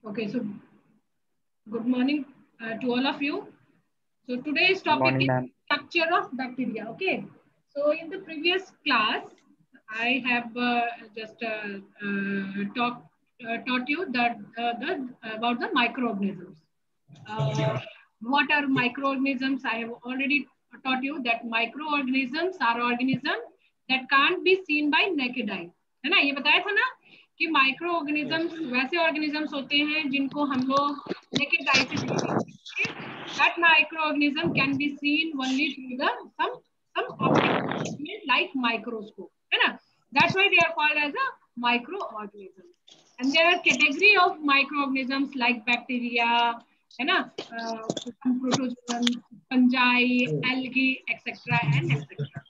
Okay, so good morning to all of you. So today's topic is structure of bacteria. Okay, so in the previous class, I have just taught you that about the microorganisms. What are microorganisms? I have already taught you that microorganisms are organisms that can't be seen by naked eye. है ना, ये बताया था ना कि micro organisms वैसे organisms होते हैं जिनको हम लोग नेकेड आई से नहीं देखते. That microorganism can be seen only through the some optical instrument like microscope. है ना? That's why they are called as a microorganisms. And there are category of microorganisms like bacteria, है ना, protozoan, fungi, algae, etcetera and etcetera.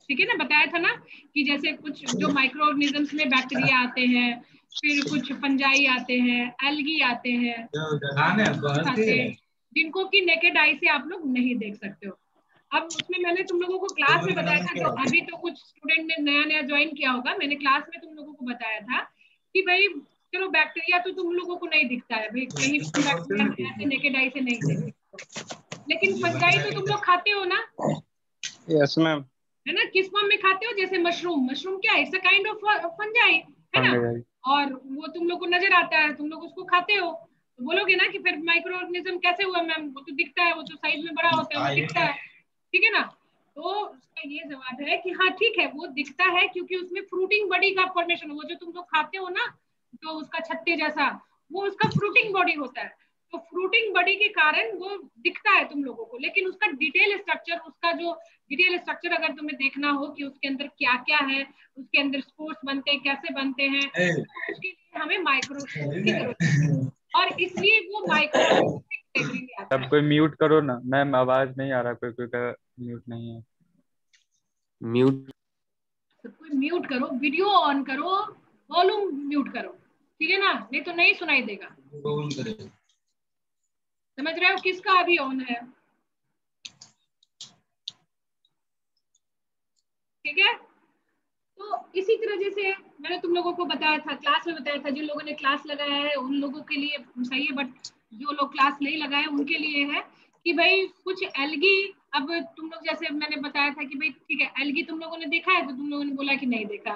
ठीक है ना, बताया था ना कि जैसे कुछ जो माइक्रोऑर्गेनिजम्स में बैक्टीरिया आते हैं, फिर कुछ फंजाई आते हैं, एल्गी आते हैं, जिनको कि नेकेड आई से आप लोग नहीं देख सकते हो. अब उसमें मैंने तुम लोगों को क्लास में बताया था, जो अभी तो कुछ स्टूडेंट ने नया नया ज्वाइन किया होगा, मैंने क्लास में तुम लोगों को बताया था कि भाई चलो बैक्टीरिया तो तुम लोगों को नहीं दिखता है, भाई कहीं बैक्टीरिया ऐसे नेकेड आई से नहीं देख सकते, लेकिन फंजाई तो तुम लोग खाते हो ना. Yes ma'am. है ना, किस फॉर्म में खाते हो? जैसे मशरूम, मशरूम क्या है? It's a kind of fungi, है ना, और वो तुम लोग को नजर आता है, तुम लोग उसको खाते हो. तो बोलोगे ना कि फिर माइक्रो ऑर्गेनिज्म कैसे हुआ मैम, वो तो दिखता है, वो तो साइज में बड़ा होता है, वो दिखता है. ठीक है ना, तो उसका ये जवाब है कि हाँ ठीक है, वो दिखता है क्योंकि उसमें फ्रूटिंग बॉडी का फॉर्मेशन, वो जो तुम लोग खाते हो ना, जो उसका छत्ते जैसा, वो उसका फ्रूटिंग बॉडी होता है. तो फ्रूटिंग बॉडी के कारण वो दिखता है तुम लोगों को, लेकिन उसका डिटेल स्ट्रक्चर, उसका जो डिटेल स्ट्रक्चर अगर तुम्हें देखना हो कि उसके अंदर क्या क्या है, उसके अंदर स्पोर्स बनते हैं, कैसे बनते हैं, उसके लिए हमें माइक्रोस्कोप की जरूरत है, और इसलिए वो माइक्रोस्कोप कैटेगरी में आता है. अब कोई म्यूट करो ना मैम, आवाज नहीं आ रहा, कोई का म्यूट नहीं है. म्यूट, सब कोई म्यूट करो, वीडियो ऑन करो, वॉल्यूम म्यूट करो, ठीक है ना, नहीं तो नहीं सुनाई देगा. समझ रहे हो किसका अभी ऑन है? ठीक है, तो इसी तरह जैसे मैंने तुम लोगों को बताया था, क्लास में बताया था, जिन लोगों ने क्लास लगाया है उन लोगों के लिए सही है, बट जो लोग क्लास नहीं लगाए उनके लिए है कि भाई कुछ एल्गी, अब तुम लोग जैसे मैंने बताया था कि भाई ठीक है, एल्गी तुम लोगों ने देखा है, तो तुम लोगों ने बोला कि नहीं देखा,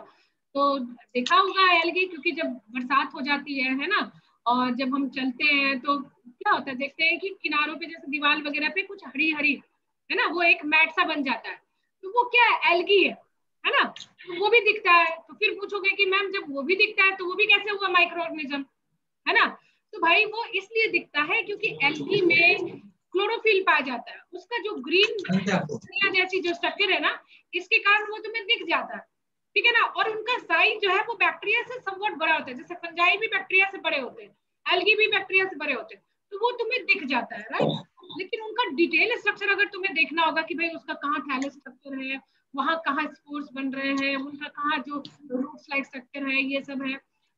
तो देखा होगा एल्गी, क्योंकि जब बरसात हो जाती है ना, और जब हम चलते हैं तो क्या होता है, देखते हैं कि किनारों पे जैसे दीवार वगैरह पे कुछ हरी हरी, है ना, वो एक मैट सा बन जाता है, तो वो क्या है? एल्गी है ना, तो वो भी दिखता है. तो फिर पूछोगे कि मैम जब वो भी दिखता है तो वो भी कैसे हुआ माइक्रो ऑर्गेनिज्म, है ना? तो भाई वो इसलिए दिखता है क्योंकि एल्गी में क्लोरोफिल पाया जाता है, उसका जो ग्रीन जैसी जो स्ट्रक्चर है ना, इसके कारण वो तुम्हें दिख जाता है. ठीक है ना, और उनका साइज जो है वो बैक्टीरिया से समवट बड़ा होता है, जैसे फंजाई भी बैक्टीरिया से बड़े होते हैं, एल्गी भी बैक्टीरिया से बड़े होते हैं, तो वो तुम्हें दिख जाता है, राइट. लेकिन उनका डिटेल स्ट्रक्चर अगर तुम्हें देखना होगा कि भाई उसका कहाँ थैलेस स्ट्रक्चर है, वहां कहाँ स्पोर्स बन रहे हैं, उनका कहाँ जो रूट स्लाइड स्ट्रक्चर है, ये सब है,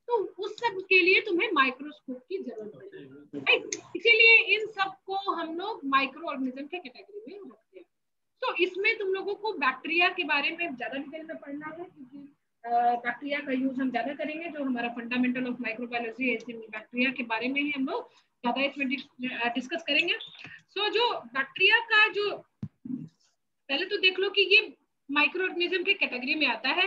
तो उस सब के लिए तुम्हें माइक्रोस्कोप की जरूरत है, राइट. इसीलिए इन सबको हम लोग माइक्रो ऑर्गेनिज्म के कैटेगरी में रखते हैं. तो इसमें तुम लोगों को बैक्टीरिया के बारे में ज्यादा डिटेल में पढ़ना है, क्योंकि बैक्टीरिया का यूज हम ज्यादा करेंगे, जो हमारा फंडामेंटल ऑफ माइक्रोबायोलॉजी है, इसमें बैक्टीरिया के बारे में ही हम लोग ज्यादा इसमें डिस्कस करेंगे. सो जो बैक्टीरिया का जो, पहले तो देख लो कि ये माइक्रो ऑर्गेनिज्म के कैटेगरी में आता है,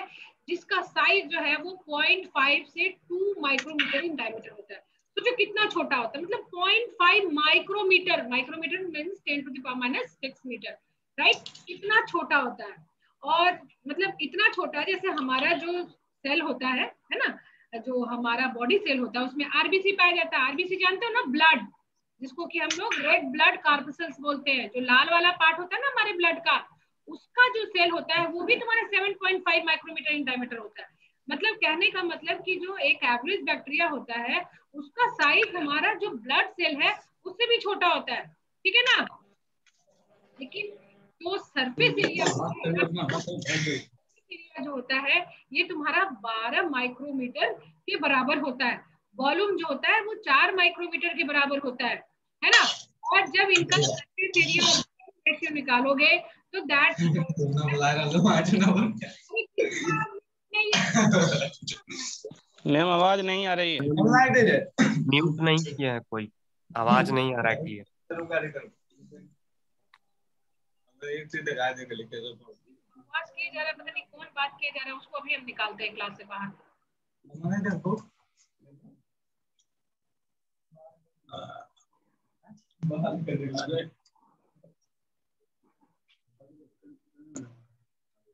जिसका साइज जो है वो 0.5 से 2 माइक्रोमीटर इन डायमीटर होता है. तो जो कितना छोटा होता है, मतलब 0.5 micrometre, micrometre means 10 to the power -6 metre, right. इतना छोटा होता है, और मतलब इतना छोटा जैसे हमारा जो सेल होता है ना, जो हमारा बॉडी सेल होता है, उसमें आरबीसी पाया जाता है. आरबीसी जानते हो ना, ब्लड, जिसको कि हम लोग रेड ब्लड कार्पसेल्स बोलते हैं, जो लाल वाला पार्ट होता है ना हमारे ब्लड का, उसका जो सेल होता है वो भी तुम्हारा 7.5 माइक्रोमीटर इन डायमीटर होता है. मतलब कहने का मतलब कि जो एक एवरेज बैक्टीरिया होता है, उसका साइज हमारा जो ब्लड सेल है उससे भी छोटा होता है. ठीक है ना, लेकिन जो सरफेस एरिया जो होता है ये तुम्हारा 12 माइक्रोमीटर के बराबर होता है. वॉल्यूम जो होता है वो 4 माइक्रोमीटर के बराबर होता है ना. और जब इनका सरफेस एरिया रेशियो निकालोगे तो दैट मैम आवाज नहीं आ रही है. म्यूट नहीं किया है कोई, आवाज नहीं आ रहा है क्लियर। बकवास किए जा रहा है, पता नहीं कौन बात किए जा रहा है, उसको अभी हम निकालते हैं क्लास से बाहर।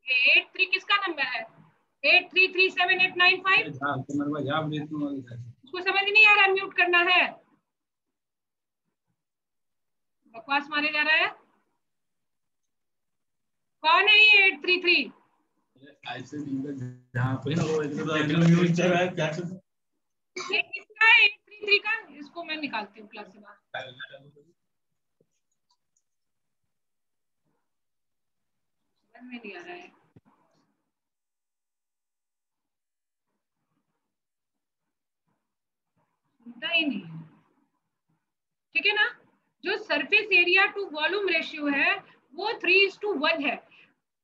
ये 83 किसका नंबर है? 833789 उसको समझ नहीं आ रहा, म्यूट करना है, बकवास मारे जा रहा है। कौन है ये 833? ये किसका है 833 का? इसको मैं निकालती हूँ क्लास से बाहर। समझ में नहीं आ रहा है। सुनता ही नहीं है, ठीक है ना। जो surface area to volume ratio है वो 3:1 है,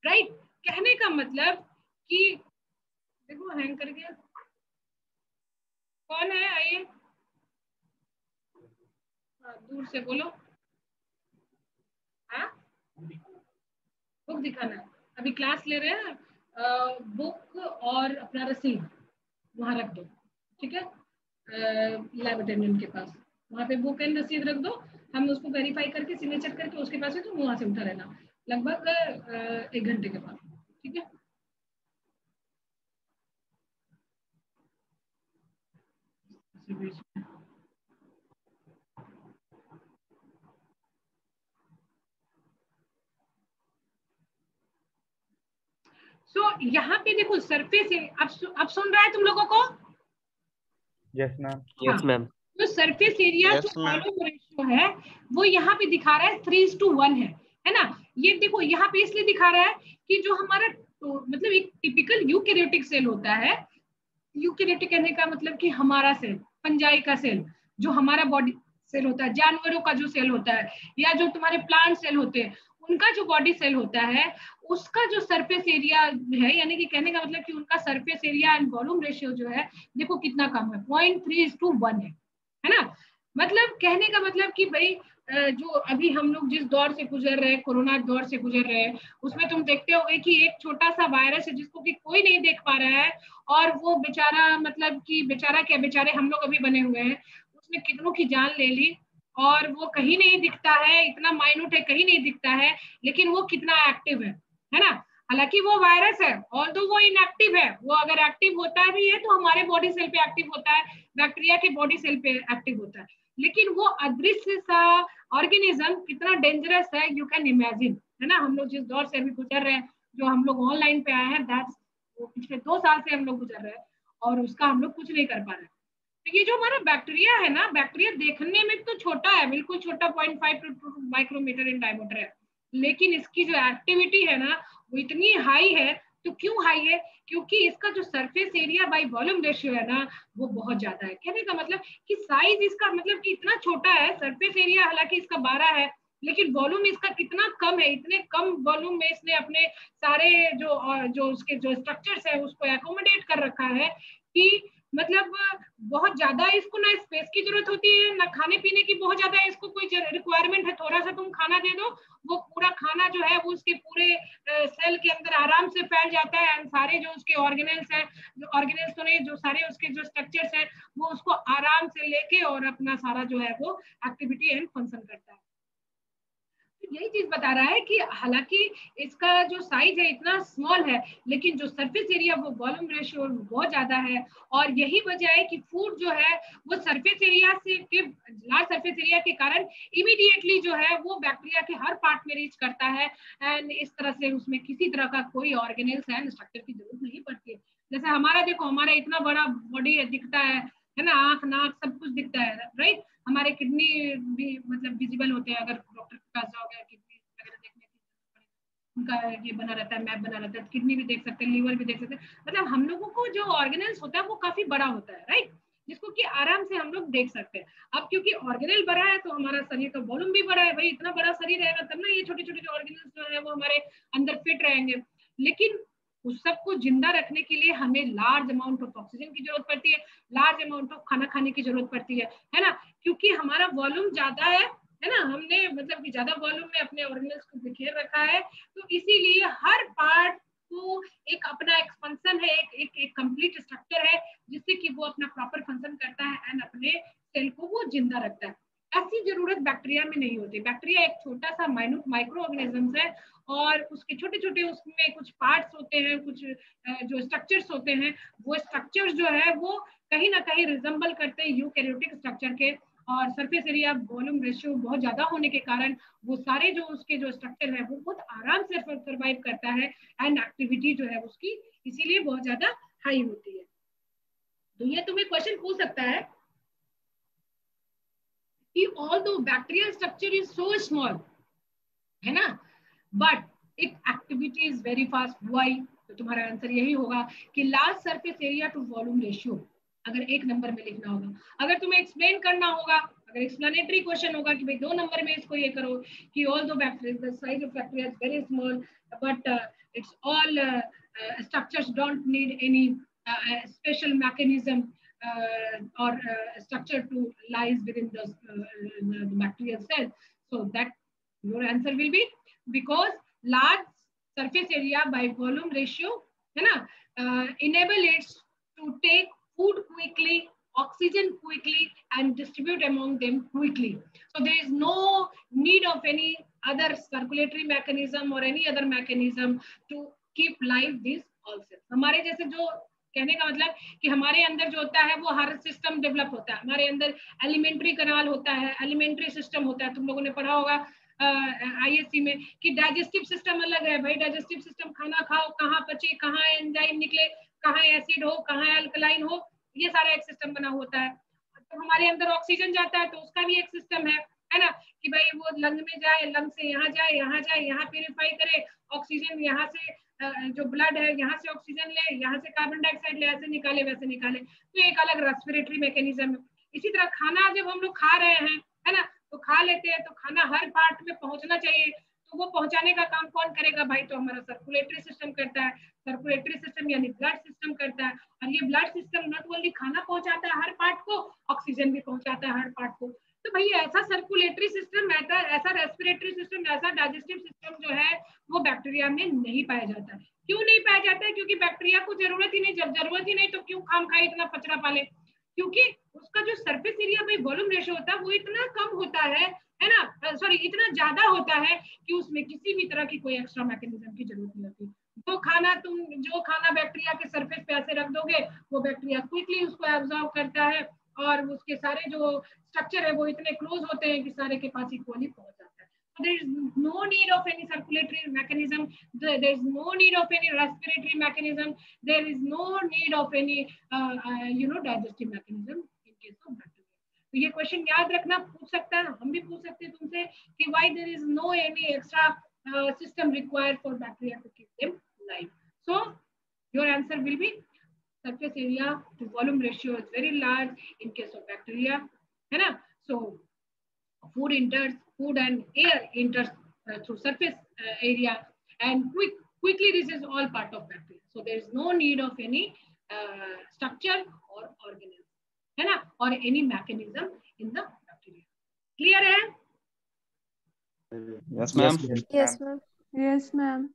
राइट। कहने का मतलब कि देखो हैंग कर गया, कौन है आइए, दूर से बोलो। हाँ, बुक दिखाना है, अभी क्लास ले रहे हैं, बुक और अपना रसीद वहां रख दो, ठीक है, लैब अटेंडेंट के पास, वहां पे बुक एंड रसीद रख दो, हम उसको वेरीफाई करके सिग्नेचर करके उसके पास है तो वहां से उठा रहना लगभग 1 घंटे के बाद, ठीक है। यहाँ पे देखो सरफेस अब सुन रहा है तुम लोगों को? Yes ma'am. Yes ma'am. जो surface area to volume ratio है वो यहाँ पे दिखा रहा है 3:1 है ना। ये देखो यहाँ पे इसलिए दिखा रहा है कि जो हमारा तो मतलब एक टिपिकल यूकैरियोटिक सेल होता है, यूकैरियोटिक कहने का मतलब कि हमारा सेल, फंजाई का सेल, जो हमारा बॉडी सेल होता है, जानवरों का जो सेल होता है या जो तुम्हारे प्लांट सेल होते हैं उनका जो बॉडी सेल होता है उसका जो सरफेस एरिया है, यानी कि कहने का मतलब कि उनका surface area and volume ratio जो है देखो कितना कम है, 0.3:1 है ना। मतलब कहने का मतलब कि भाई जो अभी हम लोग जिस दौर से गुजर रहे हैं, कोरोना दौर से गुजर रहे हैं, उसमें तुम देखते होगे कि एक छोटा सा वायरस है जिसको कि कोई नहीं देख पा रहा है और वो बेचारा मतलब कि बेचारा क्या, बेचारे हम लोग अभी बने हुए हैं, उसने कितनों की जान ले ली और वो कहीं नहीं दिखता है, इतना माइन्यूट है कहीं नहीं दिखता है, लेकिन वो कितना एक्टिव है ना। हालांकि वो वायरस है, ऑल्दो वो इनएक्टिव है, वो अगर एक्टिव होता भी है तो हमारे बॉडी सेल पे एक्टिव होता है, बैक्टीरिया के बॉडी सेल पे एक्टिव होता है, लेकिन वो अदृश्य सा ऑर्गेनिज्म कितना डेंजरस है यू कैन इमेजिन, है ना। हम लोग जिस दौर से अभी गुजर रहे हैं, जो हम लोग ऑनलाइन पे आए हैं, दैट्स वो पिछले 2 साल से हम लोग गुजर रहे हैं और उसका हम लोग कुछ नहीं कर पा रहे हैं। तो ये जो हमारा बैक्टीरिया है ना, बैक्टीरिया देखने में तो छोटा है, बिल्कुल छोटा, 0.5 to 2 माइक्रोमीटर इन डायमीटर है, लेकिन इसकी जो एक्टिविटी है ना वो इतनी हाई है। तो क्यों हाई है? क्योंकि इसका जो surface area by volume ratio है ना वो बहुत ज्यादा है। कहने का मतलब कि साइज इसका मतलब कि इतना छोटा है, सरफेस एरिया हालांकि इसका 12 है लेकिन वॉल्यूम इसका कितना कम है, इतने कम वॉल्यूम में इसने अपने सारे जो उसके जो स्ट्रक्चर्स है उसको एकोमोडेट कर रखा है कि मतलब बहुत ज्यादा इसको ना स्पेस की जरूरत होती है, ना खाने पीने की बहुत ज्यादा इसको कोई रिक्वायरमेंट है, थोड़ा सा तुम खाना दे दो वो पूरा खाना जो है वो उसके पूरे सेल के अंदर आराम से फैल जाता है एंड सारे जो उसके ऑर्गेनेल्स है, जो ऑर्गेनेल्स तो नहीं, जो सारे उसके जो स्ट्रक्चर्स है वो उसको आराम से लेके और अपना सारा जो है वो एक्टिविटी एंड फंक्शन करता है। यही चीज बता रहा है कि हालांकि इसका जो साइज है इतना स्मॉल है लेकिन जो सरफेस एरिया वो वॉल्यूम रेशियो बहुत ज्यादा है और यही वजह है कि फूड जो है वो सरफेस एरिया से के लार्ज सरफेस एरिया के कारण इमीडिएटली जो है वो बैक्टीरिया के हर पार्ट में रीच करता है एंड इस तरह से उसमें किसी तरह का कोई ऑर्गेनेल्स एंड स्ट्रक्चर की जरूरत नहीं पड़ती है। जैसे हमारा देखो, हमारा इतना बड़ा बॉडी है, दिखता है ना, आंख नाक सब कुछ दिखता है, राइट। हमारे किडनी भी मतलब विजिबल होते हैं, अगर डॉक्टर के पास जाओगे किडनी वगैरह देखने की उनका ये बना रहता है, मैप बना रहता है, किडनी भी देख सकते हैं, लीवर भी देख सकते हैं, मतलब हम लोगों को जो ऑर्गेनल्स होता है वो काफी बड़ा होता है, राइट, जिसको कि आराम से हम लोग देख सकते हैं। अब क्योंकि ऑर्गेनल बड़ा है तो हमारा शरीर का वॉल्यूम भी बड़ा है, भाई इतना बड़ा शरीर रहेगा तब ना ये छोटे छोटे जो ऑर्गेनल्स जो है वो हमारे अंदर फिट रहेंगे। लेकिन उस सबको जिंदा रखने के लिए हमें लार्ज अमाउंट ऑफ ऑक्सीजन की जरूरत पड़ती है, लार्ज अमाउंट ऑफ खाना खाने की जरूरत पड़ती है ना, क्योंकि हमारा वॉल्यूम ज्यादा है ना, हमने मतलब कि ज्यादा वॉल्यूम में अपने ऑर्गेनल्स को बिखेर रखा है, तो इसीलिए हर पार्ट को एक अपना एक्सपेंशन है, एक कंप्लीट स्ट्रक्चर है जिससे कि वो अपना प्रॉपर फंक्शन करता है एंड अपने सेल को वो जिंदा रखता है। ऐसी जरूरत बैक्टीरिया में नहीं होती। बैक्टीरिया एक छोटा सा माइन्यूट माइक्रो ऑर्गेनिज्म है और उसके छोटे छोटे उसमें कुछ पार्ट्स होते हैं, कुछ जो स्ट्रक्चर्स होते हैं, वो स्ट्रक्चर्स जो है वो कहीं ना कहीं रिजेंबल करते हैं यूकैरियोटिक स्ट्रक्चर के, और सरफेस एरिया वॉल्यूम रेशियो बहुत ज्यादा होने के कारण वो सारे जो उसके जो स्ट्रक्चर है वो बहुत आराम से सर्वाइव करता है एंड एक्टिविटी जो है उसकी इसीलिए बहुत ज्यादा हाई होती है। तो ये तुम्हें क्वेश्चन पूछ सकता है कि although bacterial structure is so small, है ना, but its activity is very fast. Why? तो तुम्हारा आंसर यही होगा कि large surface area to volume ratio अगर एक नंबर में लिखना होगा, अगर तुम्हें एक्सप्लेन करना होगा, अगर एक्सप्लेनेटरी क्वेश्चन होगा कि भाई 2 नंबर में इसको ये करो कि although the size of bacteria is very small but it's all structures don't need any special mechanism or structure to lies within the bacterial cell, so that your answer will be because large surface area by volume ratio है ना enable it to take food quickly, oxygen quickly and distribute among them quickly. So there is no need of any other circulatory mechanism or any other mechanism to keep live these all cells. हमारे जैसे जो कहने का मतलब कि हमारे अंदर जो होता है वो हर सिस्टम डेवलप होता है, हमारे अंदर एलिमेंट्री कनाल होता है, एलिमेंट्री सिस्टम होता है, तुम लोगों ने पढ़ा होगा आईएससी में कि डाइजेस्टिव सिस्टम अलग है भाई, डाइजेस्टिव सिस्टम खाना खाओ कहाँ पचे, कहाँ एंजाइम निकले, कहाँ एसिड हो, कहाँ अल्कलाइन हो, ये सारा एक सिस्टम बना होता है। तो हमारे अंदर ऑक्सीजन जाता है तो उसका भी एक सिस्टम है ना, कि भाई वो लंग में जाए, लंग से यहाँ जाए, यहाँ प्यूरिफाई करे, ऑक्सीजन यहाँ से जो ब्लड है यहाँ से ऑक्सीजन ले, यहाँ से कार्बन डाइऑक्साइड ले, ऐसे निकाले वैसे निकाले, तो एक अलग रेस्पिरेटरी मैकेनिज्म है। इसी तरह खाना जब हम लोग खा रहे हैं है ना, तो खा लेते हैं तो खाना हर पार्ट में पहुंचना चाहिए, तो वो पहुंचाने का काम कौन करेगा भाई, तो हमारा सर्कुलेटरी सिस्टम करता है, सर्कुलेटरी सिस्टम यानी ब्लड सिस्टम करता है, और ये ब्लड सिस्टम नॉट ओनली खाना पहुंचाता है हर पार्ट को, ऑक्सीजन भी पहुंचाता है हर पार्ट को। तो भाई ऐसा सर्कुलेटरी सिस्टम, ऐसा रेस्पिरेटरी सिस्टम, ऐसा डाइजेस्टिव सिस्टम जो है वो बैक्टीरिया में नहीं पाया जाता है। क्यों नहीं पाया जाता है? क्योंकि बैक्टीरिया को जरूरत ही नहीं, जब जरूरत ही नहीं तो क्यों खाम खाए इतना कचरा पाले, क्योंकि उसका जो सरफेस एरिया में वॉल्यूम रेशियो होता है वो इतना कम होता है ना, सॉरी इतना ज्यादा होता है कि उसमें किसी भी तरह की कोई एक्स्ट्रा मैकेनिज्म की जरूरत नहीं होती। जो खाना बैक्टीरिया के सरफेस पे ऐसे रख दोगे वो बैक्टीरिया क्विकली उसको एब्जॉर्ब करता है, और उसके सारे जो स्ट्रक्चर है वो इतने क्लोज होते हैं कि सारे के पास इक्वली पहुंच जाता है। So there is no need of any circulatory mechanism, there is no need of any respiratory mechanism, there is no need of any digestive mechanism in case of bacteria. तो ये क्वेश्चन याद रखना, पूछ सकता है, हम भी पूछ सकते हैं तुमसे कि why there is no any extra system required for bacteria to keep them alive. So your answer will be surface area to volume ratio is very large in case of bacteria, है ना? So food and air enters through surface area and quickly reaches all part of bacteria. So there is no need of any structure or organelle, है ना, or any mechanism in the bacteria. Clear है? Yes ma'am. Yes ma'am. Yes ma'am.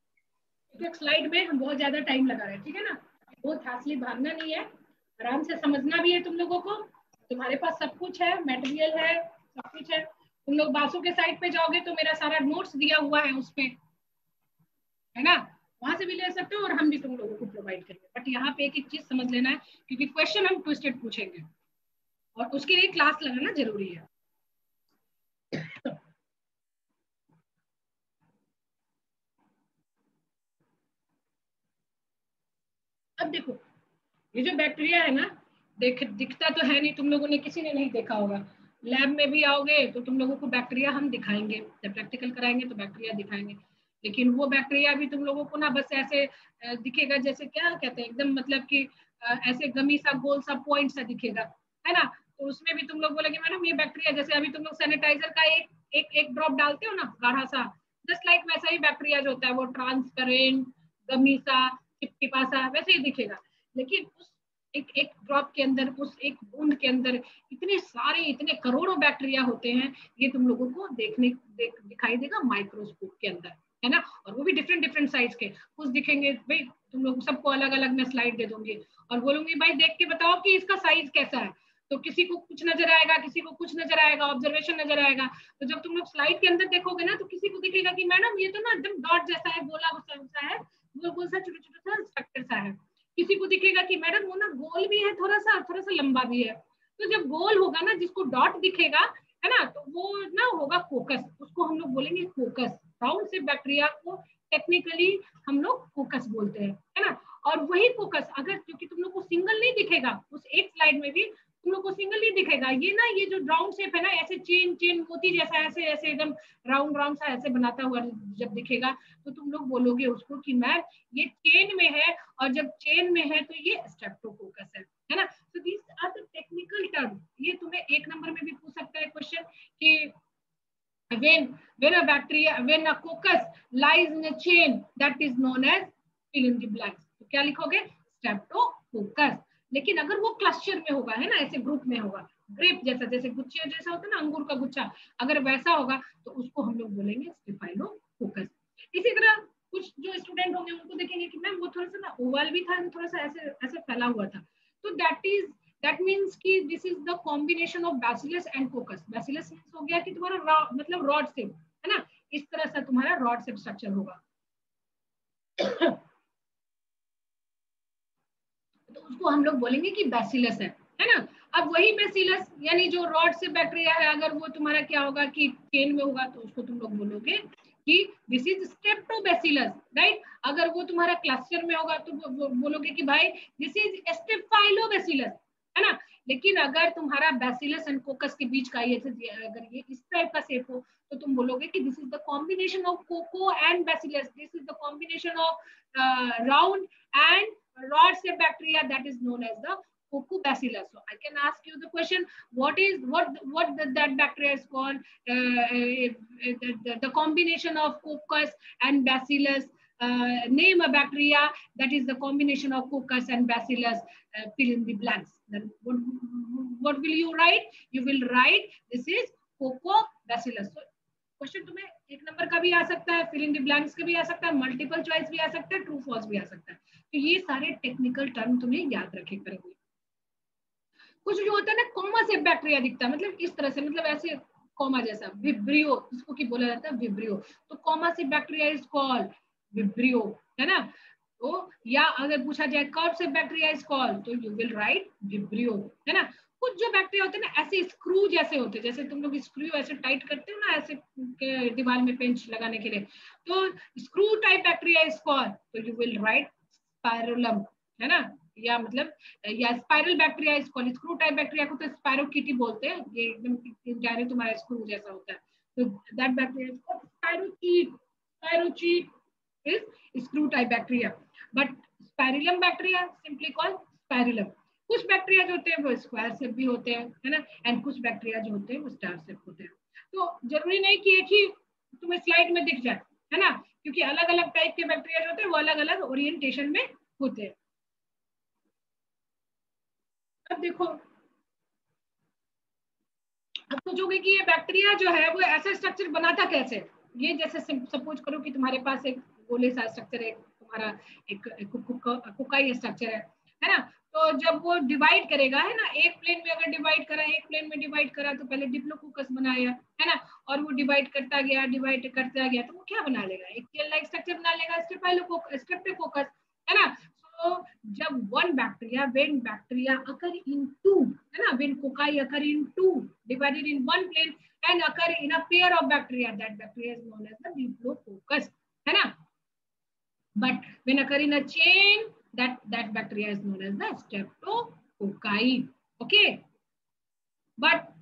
एक slide में हम बहुत ज्यादा time लगा रहे हैं, ठीक है ना, बहुत हासली भागना नहीं है, आराम से समझना भी है तुम लोगों को, तुम्हारे पास सब कुछ है, मटेरियल है, सब कुछ है। तुम लोग बासु के साइट पे जाओगे तो मेरा सारा नोट्स दिया हुआ है उसपे, है ना, वहां से भी ले सकते हो और हम भी तुम लोगों को प्रोवाइड करेंगे। बट यहाँ पे एक चीज समझ लेना है, क्योंकि क्वेश्चन हम ट्विस्टेड पूछेंगे और उसके लिए क्लास लगाना जरूरी है। अब देखो ये जो बैक्टीरिया है ना, दिखता तो है नहीं, तुम लोगों ने किसी ने नहीं देखा होगा, लैब में भी आओगे तो तुम लोगों को बैक्टीरिया हम दिखाएंगे, जब प्रैक्टिकल कराएंगे तो बैक्टीरिया दिखाएंगे, लेकिन वो बैक्टीरिया भी तुम लोगों को ना बस ऐसे दिखेगा जैसे क्या कहते हैं एकदम, मतलब कि ऐसे गमी सा गोल सा पॉइंट सा दिखेगा, है ना, तो उसमें भी तुम लोग बोलेंगे मैडम ये बैक्टीरिया, जैसे अभी तुम लोग सैनिटाइजर का एक ड्रॉप डालते हो ना गाढ़ा सा, जस्ट लाइक वैसा ही बैक्टीरिया जो होता है वो ट्रांसपेरेंट गमी सा चिपचिपा सा वैसे ही दिखेगा, लेकिन उस एक एक ड्रॉप के अंदर, उस एक बूंद के अंदर इतने सारे, इतने करोड़ों बैक्टीरिया होते हैं। ये तुम लोगों को दिखाई देगा माइक्रोस्कोप के अंदर, है ना। और वो भी डिफरेंट डिफरेंट साइज के कुछ दिखेंगे। भाई तुम लोग सबको अलग अलग मैं स्लाइड दे दूंगी और बोलूंगी भाई देख के बताओ कि इसका साइज कैसा है। तो किसी को कुछ नजर आएगा, किसी को कुछ नजर आएगा, ऑब्जर्वेशन नजर आएगा। तो जब तुम लोग स्लाइड के अंदर देखोगे ना, तो किसी को दिखेगा कि मैडम ये तो ना एकदम डॉट जैसा है, गोला सा है, गोल गोल सा, छोटा छोटा सा स्ट्रक्चर सा है। किसी को दिखेगा कि मैडम वो ना गोल भी है, थोड़ा सा लंबा भी है। तो जब गोल होगा ना, जिसको डॉट दिखेगा, है ना, तो वो ना होगा कोकस, उसको हम लोग बोलेंगे कोकस। राउंड से बैक्टीरिया को टेक्निकली हम लोग कोकस बोलते हैं, है ना। और वही कोकस अगर, क्योंकि तुम लोग को सिंगल नहीं दिखेगा उस एक स्लाइड में भी, तुम लोग को सिंगल नहीं दिखेगा, ये ना ये जो राउंड शेप है ना, ऐसे चेन चेन मोती जैसा ऐसे ऐसे एकदम राउंड राउंड सा ऐसे बनाता हुआ जब दिखेगा, तो तुम लोग बोलोगे उसको कि मैम ये चेन में है, और जब चेन में है तो ये स्ट्रेप्टोकोकस है ना। So these are the technical term. ये तुम्हें एक नंबर में भी पूछ सकता है क्वेश्चन कि when a coccus lies in a chain, that is known as fill in the blanks। तो क्या लिखोगे? स्ट्रेप्टोकोकस। लेकिन अगर वो क्लस्टर में होगा, है ना, ऐसे ग्रुप में होगा, ग्रेप जैसा, जैसे गुच्छे जैसा होता है ना, अंगूर का गुच्छा, अगर वैसा होगा तो उसको हम लोग बोलेंगे स्टेफाइलोकोकस। इसी तरह कुछ जो स्टूडेंट होंगे उनको देखेंगे कि मैम वो थोड़ा सा ना ओवल भी था, थोड़ा सा ऐसे ऐसे फैला हुआ था। तो दैट मीन्स कि this is the combination of bacillus and कोकस। Bacillus means हो गया कि तुम्हारा मतलब रॉड शेप, है ना, इस तरह से तुम्हारा रॉड शेप स्ट्रक्चर होगा। तो उसको हम लोग बोलेंगे कि बैसिलस है ना। अब वही बैसिलस यानी जो रॉड से बैक्टीरिया है, अगर वो तुम्हारा क्या होगा कि चेन में होगा, तो उसको तुम लोग बोलोगे कि दिस इज स्ट्रेप्टोबैसिलस, राइट। अगर वो तुम्हारा क्लस्टर में होगा तो बोलोगे कि भाई दिस इज स्टेफाइलोबैसिलस, है ना। लेकिन अगर तुम्हारा बैसिलस एंड कोकस के बीच का ये अगर ये इस टाइप का शेप हो, तो तुम बोलोगे कि this is the combination of cocco and bacillus, this is the combination of round and rod shaped bacteria, that is known as the Cucubacillus. So I can ask you the question, what that bacteria is called, the combination of coccus and bacillus. Name a bacteria that is the combination of coccus and bacillus. Fill in the blanks. Then what will you write? You will write this is Cucubacillus. So question तुम्हें एक number का भी आ सकता है, fill in the blanks का भी आ सकता है, मल्टीपल चॉइस भी आ सकता है, ट्रू फॉल्स भी आ सकता है। तो ये सारे टेक्निकल टर्म तुम्हें याद रखे करेंगे। कुछ जो होता है ना, कॉमा से बैक्टीरिया दिखता है, मतलब इस तरह से, मतलब ऐसे कॉमा जैसा, विब्रियो इसको की बोला जाता है, विब्रियो। तो कॉमा से बैक्टीरिया इज कॉल्ड विब्रियो, है ना। तो या अगर पूछा जाए कर्व से बैक्टीरिया इज कॉल्ड, तो यू विल राइट विब्रियो, है ना। कुछ जो बैक्टीरिया होते हैं ना ऐसे स्क्रू जैसे होते हैं, जैसे तुम लोग स्क्रू ऐसे टाइट करते हो ना ऐसे दीवार में पेंच लगाने के लिए, तो screw type bacteria is called, तो यू विल राइट स्पाइरोलम, है ना। या मतलब या spiral bacteria is called, screw type bacteria को तो स्पाइरोकीटी बोलते हैं, ये एकदम जाने तुम्हारा स्क्रू जैसा होता है, तो that bacteria is called spirochete. Spirochete is screw type bacteria, but spirillum bacteria simply called spirillum. कुछ बैक्टीरिया जो होते हैं वो स्क्वायर शेप भी होते हैं, है ना, एंड कुछ बैक्टीरिया जो होते हैं वो स्टार शेप होते हैं। तो जरूरी नहीं कि एक ही तुम्हें स्लाइड में दिख जाए, है ना, क्योंकि अलग अलग टाइप के बैक्टीरिया जो होते हैं वो अलग अलग ओरिएंटेशन में होते हैं। अब देखो, अब सोचोगे कि ये बैक्टीरिया जो है वो ऐसा स्ट्रक्चर बनाता कैसे। ये जैसे सपोज करो कि तुम्हारे पास एक गोले सा स्ट्रक्चर है, तुम्हारा एक कुकाई स्ट्रक्चर है ना। तो जब वो डिवाइड करेगा, है ना, एक प्लेन में अगर डिवाइड करा, एक प्लेन में डिवाइड करा, तो पहले डिप्लोकोकस बनाया, है ना, और वो डिवाइड करता गया, तो वो क्या बना लेगा, एक टेल लाइक स्ट्रक्चर बना लेगा, स्ट्रेप्टोकोकस, है ना। So जब when bacteria occur in two, है ना, when cocci occur in two, divided in one plane and occur in a pair of bacteria, that bacteria is known as the diplococcus, है ना. But when occur in a chain, that bacteria is known as the streptococci. Okay. But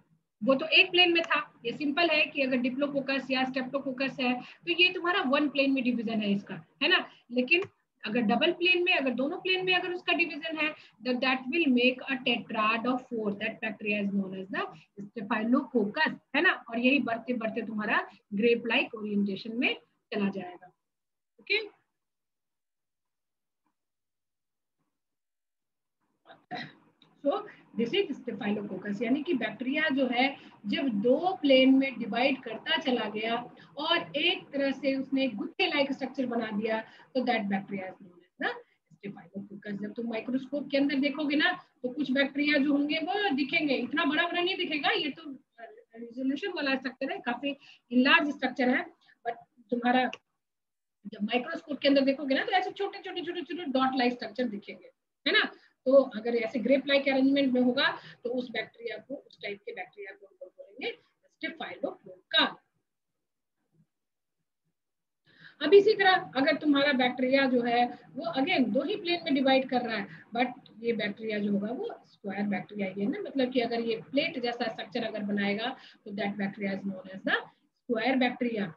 वो तो एक plane में था, ये simple है कि अगर डिप्लोकोकस या स्ट्रेप्टोकोकस है तो ये तुम्हारा वन प्लेन में डिवीजन है इसका, है ना. लेकिन अगर डबल प्लेन में, अगर दोनों प्लेन में अगर उसका डिवीजन है, that will make a tetrad of 4, that bacteria is known as the staphylococcus, है ना. और यही बढ़ते बढ़ते तुम्हारा ग्रेप लाइक ओरिएंटेशन में चला जाएगा. Okay. So this is staphylococcus, यानी कि बैक्टीरिया जो है जब दो प्लेन में डिवाइड करता चला गया और एक तरह से उसने गुत्थे लाइक स्ट्रक्चर बना दिया, तो that bacteria is known as the staphylococcus. जब तुम माइक्रोस्कोप के अंदर देखोगे ना तो कुछ बैक्टीरिया जो होंगे वो दिखेंगे, इतना बड़ा बड़ा नहीं दिखेगा, ये तो रेजोल्यूशन वाला स्ट्रक्चर है, काफी इनलार्ज स्ट्रक्चर है, बट तुम्हारा जब माइक्रोस्कोप के अंदर देखोगे ना तो ऐसे छोटे छोटे छोटे छोटे डॉट लाइक स्ट्रक्चर दिखेंगे, है ना। तो अगर ऐसे ग्रेप लाइक अरेंजमेंट में होगा तो उस बैक्टीरिया को, उस टाइप के बैक्टीरिया को हम बोलेंगे स्टेफाइलोकोका। अब इसी तरह अगर तुम्हारा बैक्टीरिया जो है वो अगेन दो ही प्लेन में डिवाइड कर रहा है, बट ये बैक्टीरिया जो होगा वो स्क्वायर बैक्टीरिया है ना, मतलब कि अगर ये प्लेट जैसा स्ट्रक्चर अगर बनाएगा तो that bacteria is known as the square bacteria.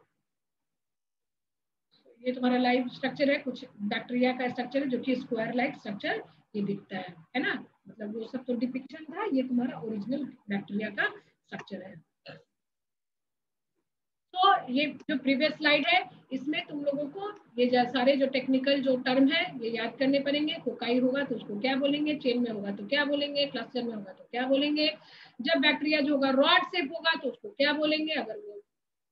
ये तुम्हारा लाइव स्ट्रक्चर है, कुछ बैक्टीरिया का स्ट्रक्चर है जो कि स्क्वायर लाइक स्ट्रक्चर ये दिखता है ना, मतलब वो सब तो डिपिक्शन था, ये तुम्हारा ओरिजिनल बैक्टीरिया का स्ट्रक्चर है। तो ये जो प्रीवियस स्लाइड है इसमें तुम लोगों को ये सारे जो टेक्निकल जो टर्म है ये याद करने पड़ेंगे। कोकाई होगा तो उसको क्या बोलेंगे, चेन में होगा तो क्या बोलेंगे, क्लस्टर में होगा तो क्या बोलेंगे, जब बैक्टीरिया जो होगा रॉड शेप होगा तो उसको क्या बोलेंगे, अगर वो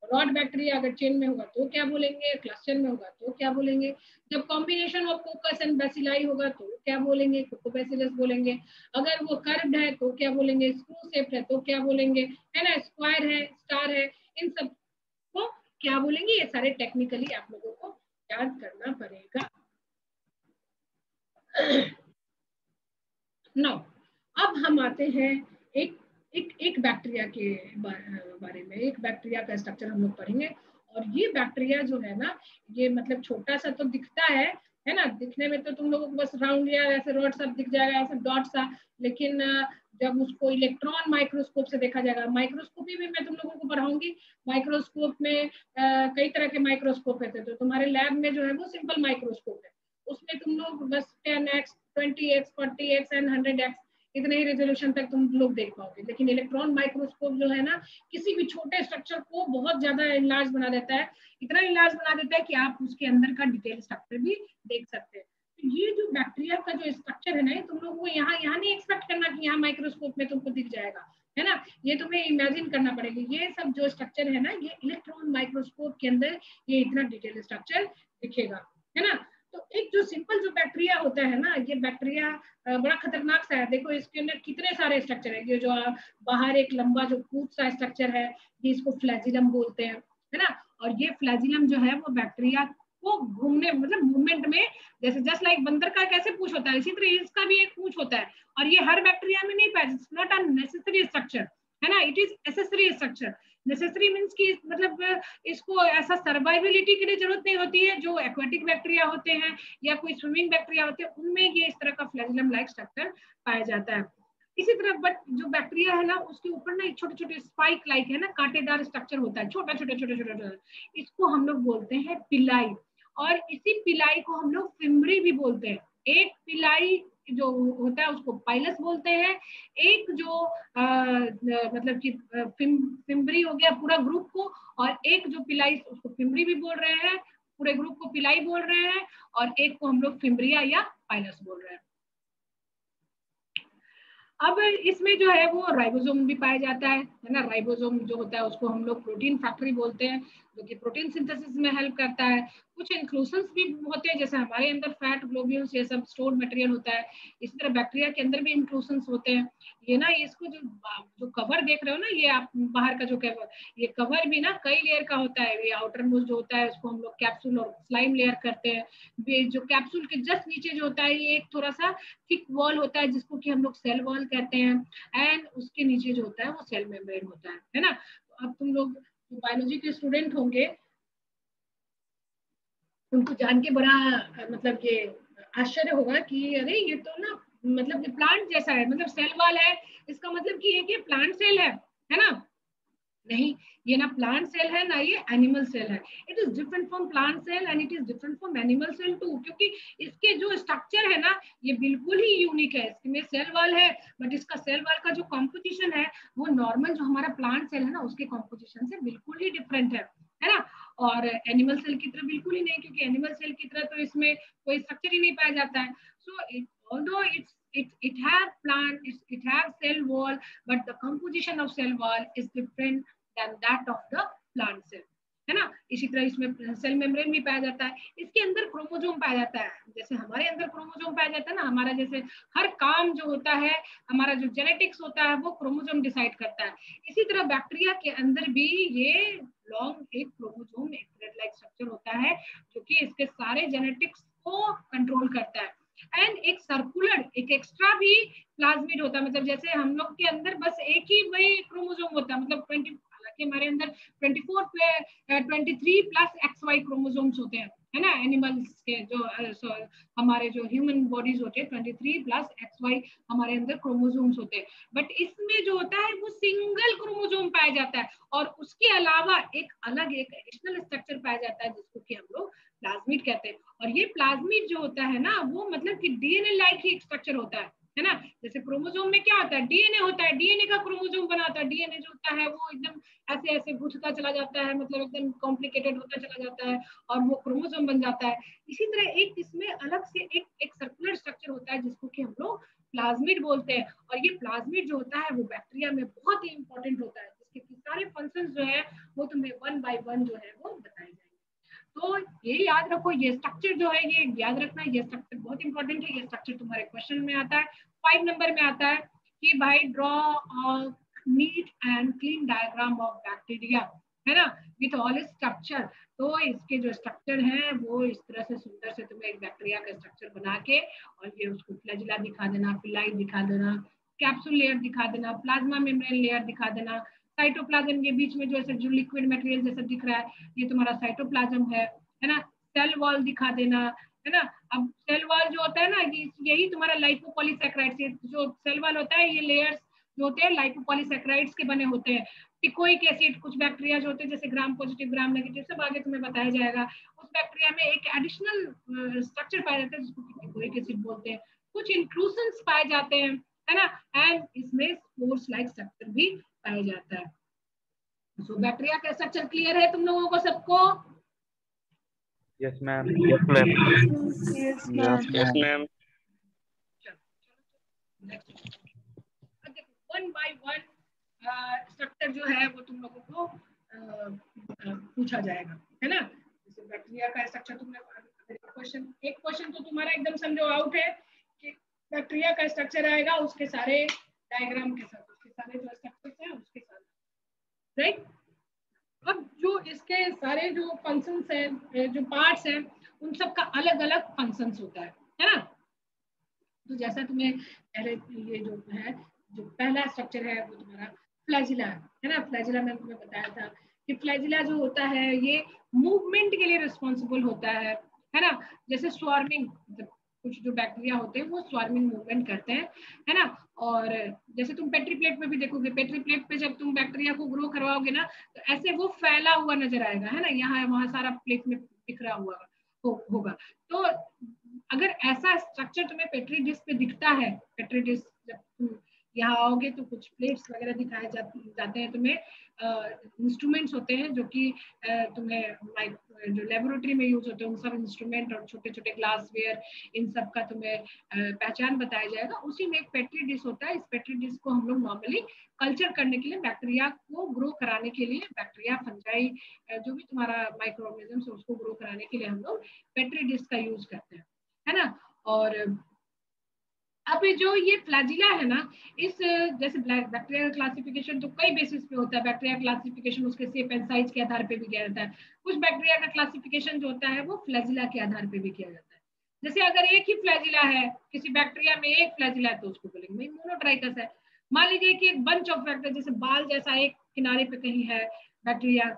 रॉड बैक्टीरिया अगर चेन में होगा तो क्या बोलेंगे, क्लस्टर में होगा तो क्या बोलेंगे, जब कॉम्बिनेशन ऑफ कोकस एंड बैसिलाई होगा तो क्या बोलेंगे, कोकोबैसिलस बोलेंगे, अगर वो कर्व्ड है तो क्या बोलेंगे, स्क्रू शेप है तो क्या बोलेंगे, है ना, स्क्वायर है, स्टार है, इन सब को क्या बोलेंगे, ये सारे टेक्निकली आप लोगों को याद करना पड़ेगा। नाउ अब हम आते हैं एक बैक्टीरिया के बारे में, एक बैक्टीरिया का स्ट्रक्चर हम लोग पढ़ेंगे। और ये बैक्टीरिया जो है ना ये मतलब छोटा सा तो दिखता है ना, दिखने में तो तुम लोगों को बस राउंड या ऐसे रॉड सा दिख जाएगा, ऐसे डॉट सा, लेकिन जब उसको इलेक्ट्रॉन माइक्रोस्कोप से देखा जाएगा, माइक्रोस्कोपी भी मैं तुम लोगों को पढ़ाऊंगी। माइक्रोस्कोप में कई तरह के माइक्रोस्कोप रहते हैं, तो तुम्हारे लैब में जो है वो सिंपल माइक्रोस्कोप है, उसमें तुम लोग बस 10x 20x 40x and 100x इतने ही रेजोल्यूशन तक तुम लोग देख पाओगे। लेकिन इलेक्ट्रॉन माइक्रोस्कोप जो है ना किसी भी छोटे स्ट्रक्चर को बहुत ज्यादा इनलार्ज बना देता है, इतना इनलार्ज बना देता है कि आप उसके अंदर का डिटेल स्ट्रक्चर भी देख सकते हैं। तो ये जो बैक्टीरिया का जो स्ट्रक्चर है ना, तुम लोगों को यहाँ नहीं एक्सपेक्ट करना कि यहाँ माइक्रोस्कोप में तुमको दिख जाएगा, है ना, ये तुम्हें इमेजिन करना पड़ेगा। ये सब जो स्ट्रक्चर है ना ये इलेक्ट्रॉन माइक्रोस्कोप के अंदर ये इतना डिटेल स्ट्रक्चर दिखेगा, है ना। तो एक जो सिंपल जो बैक्टीरिया होता है ना, ये बैक्टीरिया बड़ा खतरनाक सा है। देखो इसके अंदर कितने सारे स्ट्रक्चर है, ये जो बाहर एक लंबा जो कूद सा स्ट्रक्चर है ये इसको फ्लैजिलम बोलते हैं, है ना। और ये फ्लैजिलम जो है वो बैक्टीरिया को घूमने मतलब मूवमेंट में, जैसे जस्ट लाइक बंदर का कैसे पूंछ होता है इसी तरह इसका भी एक पूंछ होता है, और ये हर बैक्टीरिया में नहीं पाया, it's not a necessary structure, है ना, it is accessory structure. Necessary means कि मतलब इसको ऐसा सर्वाइबिलिटी के लिए जरूरत नहीं होती है, जो एक्वाटिक बैक्टीरिया होते हैं या कोई स्विमिंग बैक्टीरिया होते हैं उनमें ये इस तरह का फ्लैजिलम लाइक स्ट्रक्चर पाया जाता है। इसी तरह बट जो बैक्टीरिया है ना उसके ऊपर ना छोटे छोटे स्पाइक लाइक है ना कांटेदार स्ट्रक्चर होता है, छोटा छोटा छोटा छोटा, इसको हम लोग बोलते हैं पिलाई, और इसी पिलाई को हम लोग फिम्बरी भी बोलते हैं। एक पिलाई जो होता है उसको पाइलस बोलते हैं, एक जो मतलब कि फिम्बरी हो गया पूरा ग्रुप को, और एक जो पिलाई उसको फिम्बरी भी बोल रहे हैं, पूरे ग्रुप को पिलाई बोल रहे हैं, और एक को हम लोग फिम्बरिया या पाइलस बोल रहे हैं। अब इसमें जो है वो राइबोसोम भी पाया जाता है ना, राइबोसोम जो होता है उसको हम लोग प्रोटीन फैक्ट्री बोलते हैं, जो कि प्रोटीन सिंथेसिस में हेल्प करता है। कुछ इंक्लूजन्स भी होते हैं, जैसे हमारे अंदर फैट ग्लोब्यूल्स ये सब स्टोर्ड मटेरियल होता है, इसी तरह बैक्टीरिया के अंदर भी इंक्लूजन्स होते हैं। ये ना इसको जो कवर देख रहे हो ना, ये आप बाहर का जो कवर, ये कवर भी ना कई लेयर का होता है। ये आउटर मोस्ट जो होता है उसको हम लोग कैप्सूल और स्लाइम लेयर करते हैं। जो कैप्सूल के जस्ट नीचे जो होता है ये एक थोड़ा सा थिक वॉल होता है जिसको कि हम लोग सेल वॉल कहते हैं, एंड उसके नीचे जो होता है वो सेल मेम्ब्रेन होता है ना। तो अब तुम लोग बायोलॉजी के स्टूडेंट होंगे उनको जान के बड़ा मतलब ये आश्चर्य होगा कि अरे ये तो ना मतलब ये प्लांट जैसा है, मतलब सेल वॉल है इसका मतलब कि ये प्लांट सेल है ना। नहीं, ये ना प्लांट सेल है ना ये एनिमल सेल है। It is different from plant cell and it is different from animal cell too, क्योंकि इसके जो स्ट्रक्चर है ना ये बिल्कुल ही यूनिक है। इसमें सेल वॉल है बट इसका सेल वॉल का जो कॉम्पोजिशन है वो नॉर्मल जो हमारा प्लांट सेल है ना उसके कॉम्पोजिशन से बिल्कुल ही डिफरेंट है ना। और एनिमल सेल की तरह बिल्कुल ही नहीं, क्योंकि एनिमल सेल की तरह तो इसमें कोई स्ट्रक्चर ही नहीं पाया जाता है। सो although it have plant, it have cell wall, but the composition of cell wall is different than that of the plant cell, है ना। इसी तरह इसमें सेल मेम्ब्रेन भी पाया जाता है, इसके अंदर क्रोमोसोम पाया जाता है, जैसे हमारे अंदर क्रोमोसोम पाया जाता है ना, हमारा जैसे हर काम जो होता है, हमारा जो जेनेटिक्स होता है वो क्रोमोसोम डिसाइड करता है, इसी तरह बैक्टीरिया के अंदर भी ये लॉन्ग एक क्रोमोसोम, एक थ्रेड लाइक स्ट्रक्चर होता है जो कि इसके सारे जेनेटिक्स को कंट्रोल करता है। एंड एक सर्कुलर, एक एक्स्ट्रा भी प्लाज्मिड होता है, मतलब जैसे हम लोग के अंदर बस एक ही वही क्रोमोसोम होता है, मतलब 20, हालांकि हमारे अंदर 23 प्लस XY क्रोमोसोम्स होते हैं, है ना, एनिमल्स के जो हमारे जो ह्यूमन बॉडीज होते हैं 23 प्लस XY हमारे अंदर क्रोमोसोम्स होते हैं, बट इसमें जो होता है वो सिंगल क्रोमोसोम पाया जाता है और उसके अलावा एक अलग एक एडिशनल स्ट्रक्चर पाया जाता है जिसको कि हम लोग प्लाज्मिड कहते हैं। और ये प्लाज्मिड जो होता है ना वो मतलब कि डीएनए लाइक ही स्ट्रक्चर होता है ना। जैसे क्रोमोसोम में क्या होता है, डीएनए होता है, डीएनए का क्रोमोसोम बना होता है, डीएनए जो होता है वो एकदम ऐसे ऐसे घुसता चला जाता है, मतलब एकदम कॉम्प्लिकेटेड होता चला जाता है और वो क्रोमोसोम बन जाता है। इसी तरह एक इसमें अलग से एक सर्कुलर स्ट्रक्चर होता है जिसको कि हम लोग प्लाज्मिड बोलते हैं। और ये प्लाज्मिड जो होता है वो बैक्टीरिया में बहुत ही इंपॉर्टेंट होता है, जिसके सारे फंक्शंस जो है वो तुम्हें 1 बाय 1 जो है वो बताए जाएंगे। तो ये याद रखो, ये स्ट्रक्चर जो है ये याद रखना, ये स्ट्रक्चर बहुत इंपॉर्टेंट है। ये स्ट्रक्चर तुम्हारे क्वेश्चन में आता है, 5 नंबर में आता है कि भाई draw a neat and clean diagram of bacteria, है ना, विथ ऑल इट्स स्ट्रक्चर। तो इसके जो स्ट्रक्चर हैं वो इस तरह से सुंदर से तुम्हें एक बैक्टीरिया का स्ट्रक्चर बना के और ये उसको फ्लैजिला दिखा देना, फिलाई दिखा देना, कैप्सूल लेयर दिखा देना, प्लाज्मा मेम्ब्रेन लेयर दिखा देना, साइटोप्लाज्म के बीच में जो ऐसे जो लिक्विड मटेरियल जैसा दिख रहा है ये तुम्हारा साइटोप्लाज्म है ना। सेल वॉल दिखा देना, है ना। अब सेल वॉल जो होता है ना यही तुम्हारा लाइपोपॉलीसैकेराइड्स, जो सेल वॉल होता है ये लेयर्स जो होते हैं लाइपोपॉलीसैकेराइड्स के बने होते हैं। टिकोइक एसिड, कुछ बैक्टीरिया जो होते हैं जैसे ग्राम पॉजिटिव ग्राम नेगेटिव सब आगे तुम्हें बताया जाएगा, उस बैक्टीरिया में एक एडिशनल स्ट्रक्चर पाया जाता है जिसको टिकोइक एसिड बोलते हैं। कुछ इंक्लूजन्स पाए जाते हैं, है ना, एंड इसमें स्पोर्स लाइक स्ट्रक्चर भी पाया जाता है। सो बैक्टीरिया का स्ट्रक्चर क्लियर है तुम लोगों को सबको? Yes ma'am. Yes ma'am. Yes, ma'am. Yes ma'am. देखो 1 बाय 1 स्ट्रक्चर जो है वो तुम लोगों को पूछा जाएगा, है ना। जैसे बैक्टीरिया का स्ट्रक्चर तुमने एक क्वेश्चन तो तुम्हारा एकदम समझो आउट है कि बैक्टीरिया का स्ट्रक्चर आएगा उसके सारे डायग्राम के साथ, उसके सारे जो स्ट्रक्चर्स हैं उसके साथ, राइट। अब जो इसके सारे जो फंक्शंस हैं, जो पार्ट्स हैं, उन सब का अलग अलग फंक्शंस होता है ना। तो जैसा तुम्हें पहले ये जो है, जो पहला स्ट्रक्चर है वो तुम्हारा फ्लैजिला है ना। फ्लैजिला मैंने तुम्हें बताया था कि फ्लैजिला जो होता है ये मूवमेंट के लिए रिस्पॉन्सिबल होता है ना। जैसे स्वार्मिंग, कुछ जो बैक्टीरिया होते हैं वो स्वार्मिंग मूवमेंट करते हैं, है ना। और जैसे तुम पेट्री प्लेट में भी देखोगे, पेट्री प्लेट पे जब तुम बैक्टीरिया को ग्रो करवाओगे ना तो ऐसे वो फैला हुआ नजर आएगा, है ना, यहाँ वहाँ सारा प्लेट में बिखरा हुआ होगा। तो अगर ऐसा स्ट्रक्चर तुम्हें पेट्री डिश पे दिखता है, पेट्री डिश जब तुम यहाँ आओगे तो कुछ प्लेट्स वगैरह दिखाए जाते हैं तुम्हें, इंस्ट्रूमेंट्स होते हैं जो कि तुम्हें जो लेबोरेटरी में यूज होते हैं उन सब इंस्ट्रूमेंट और छोटे छोटे ग्लासवेयर, इन सब का तुम्हें पहचान बताया जाएगा। उसी में एक पेट्री डिश होता है। इस पेट्री डिश को हम लोग नॉर्मली कल्चर करने के लिए, बैक्टीरिया को ग्रो कराने के लिए, बैक्टीरिया फंजाई जो भी तुम्हारा माइक्रो ऑर्गेनिज्म है उसको ग्रो कराने के लिए हम लोग पेट्री डिश का यूज करते हैं, है ना। और अब जो ये फ्लैजिला है ना, इस जैसे बैक्टीरिया क्लासिफिकेशन तो कई बेसिस पे होता है। बैक्टीरिया क्लासिफिकेशन उसके शेप एंड साइज के आधार पे भी किया जाता है। कुछ बैक्टीरिया का क्लासिफिकेशन जो होता है वो फ्लैजिला के आधार पे भी किया जाता है। जैसे अगर एक ही फ्लैजिला है, किसी बैक्टीरिया में एक फ्लैजिला है तो उसको बोलेंगे भाई मोनोट्राइकस है। मान लीजिए कि एक बंच ऑफ बैक्टीरिया, जैसे बाल जैसा एक किनारे पे कहीं है बैक्टीरिया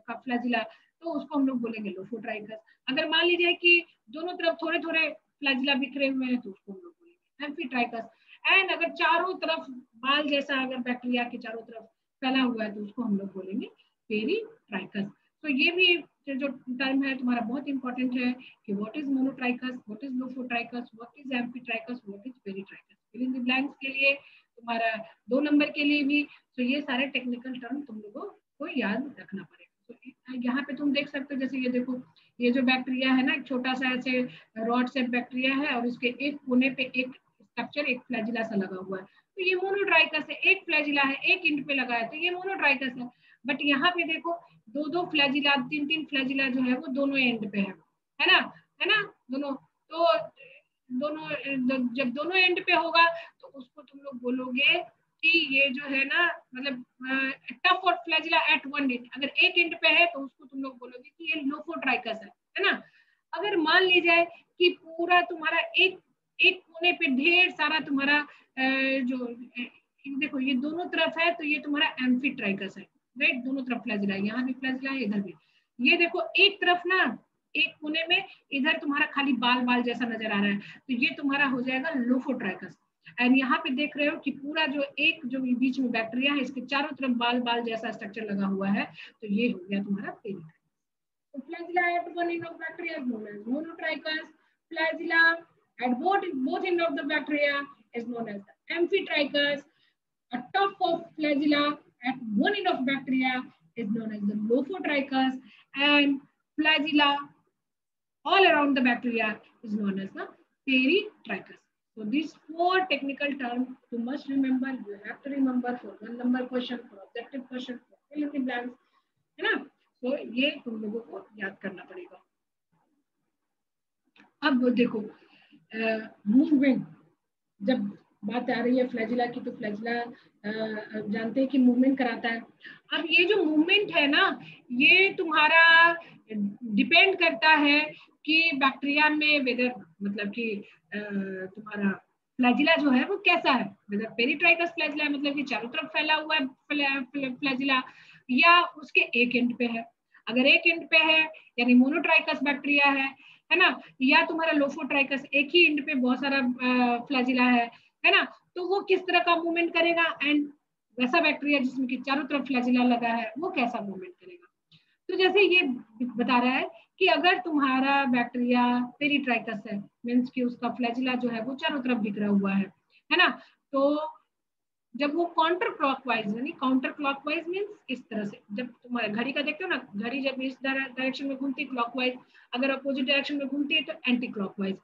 का फ्लैजिला, तो उसको हम लोग बोलेंगे लोफोट्राइकस। अगर मान लीजिए कि दोनों तरफ थोड़े थोड़े फ्लैजिला बिखरे हुए हैं तो उसको हम लोग एम्फीट्राइकस। एंड अगर चारों तरफ बाल जैसा अगर बैक्टीरिया के चारों तरफ फैला हुआ है तो उसको हम लोग बोलेंगे पेरीट्राइकस। तो ये भी जो टर्म है तुम्हारा बहुत इंपॉर्टेंट है कि what is monotrichous, what is lophotrichous, what is amphitrichous, what is peritrichous. Fill in the blanks के लिए तुम्हारा 2 नंबर के लिए भी तो ये सारे टेक्निकल टर्म तुम लोगों को याद रखना पड़ेगा। तो यहाँ पे तुम देख सकते हो, जैसे ये देखो, ये जो बैक्टीरिया है ना, एक छोटा सा ऐसे रॉड शेप बैक्टीरिया है और उसके एक कोने पे एक स्ट्रक्चर एक फ्लैजिला सा लगा हुआ है, तो ये मोनोट्राइकस है। एक फ्लैजिला है, एक एंड पे लगा है, तो ये मोनोट्राइकस है। बट यहाँ पे देखो दो दो फ्लैजिला, तीन तीन फ्लैजिला जो है वो दोनों एंड पे है ना, है ना, दोनों। तो दोनों जब दोनों एंड पे होगा तो उसको तुम लोग बोलोगे कि ये जो है ना, मतलब टफ और फ्लैजिला एट वन एंड। अगर एक एंड पे है तो उसको तुम लोग बोलोगे कि ये लोफोट्राइकस है ना। अगर मान ली जाए कि पूरा तुम्हारा एक एक कोने पे ढेर सारा तुम्हारा जो देखो ये दोनों तरफ है, तो ये तुम्हारा एम्फीट्राइकस है, राइट। दोनों तरफ फ्लैजिला, यहाँ भी फ्लैजिला है, इधर भी। ये देखो एक तरफ ना, एक कोने में इधर तुम्हारा खाली बाल बाल जैसा नजर आ रहा है, तो ये तुम्हारा हो जाएगा लोफोट्राइकस। एंड यहाँ पे देख रहे हो कि पूरा जो एक जो बीच में बैक्टीरिया है, इसके चारों तरफ बाल बाल जैसा स्ट्रक्चर लगा हुआ है, तो ये हो गया तुम्हारा पेरीट्राइकस। तो flagella at one end of bacteria is known as monotrichous. Flagella at both end of the bacteria is known as the amphitrichous. A top of flagella at one end of bacteria is known as the lophotrichous, and flagella all around the bacteria is known as the peritrichous. So these four technical terms you must remember. You have to remember for 1 number question, for objective question, for fill in the blanks, है ना। तो ये तुम लोगों को याद करना पड़ेगा। अब देखो मूवमेंट, जब बात आ रही है फ्लैजिला की, तो फ्लैजिला जानते हैं कि मूवमेंट कराता है। अब ये जो मूवमेंट है ना, ये तुम्हारा डिपेंड करता है कि बैक्टीरिया में वेदर, मतलब कि तुम्हारा फ्लैजिला जो है वो कैसा है, वेदर पेरीट्राइकस फ्लैजिला मतलब कि चारों तरफ फैला हुआ है फ्लैजिला, या उसके एक एंड पे है। अगर एक एंड पे है यानी मोनोट्राइकस बैक्टीरिया है ना, या तुम्हारा लोफोट्राइकस एक ही एंड पे बहुत सारा फ्लैजिला है ना, तो वो किस तरह का मूवमेंट करेगा। एंड वैसा बैक्टीरिया जिसमें कि चारों तरफ फ्लैजिला लगा है, वो कैसा मूवमेंट करेगा। तो जैसे ये बता रहा है कि अगर तुम्हारा बैक्टीरिया पेरीट्राइकस है, मीन्स कि उसका फ्लैजिला जो है वो चारों तरफ बिखरा हुआ है ना, तो जब वो काउंटर क्लॉकवाइज, यानी काउंटर क्लॉकवाइज मीन्स इस तरह से, जब तुम्हारे घड़ी का देखते हो ना, घड़ी जब इस डायरेक्शन में घूमती है क्लॉकवाइज, अगर अपोजिट डायरेक्शन में घूमती है तो एंटी क्लॉकवाइज।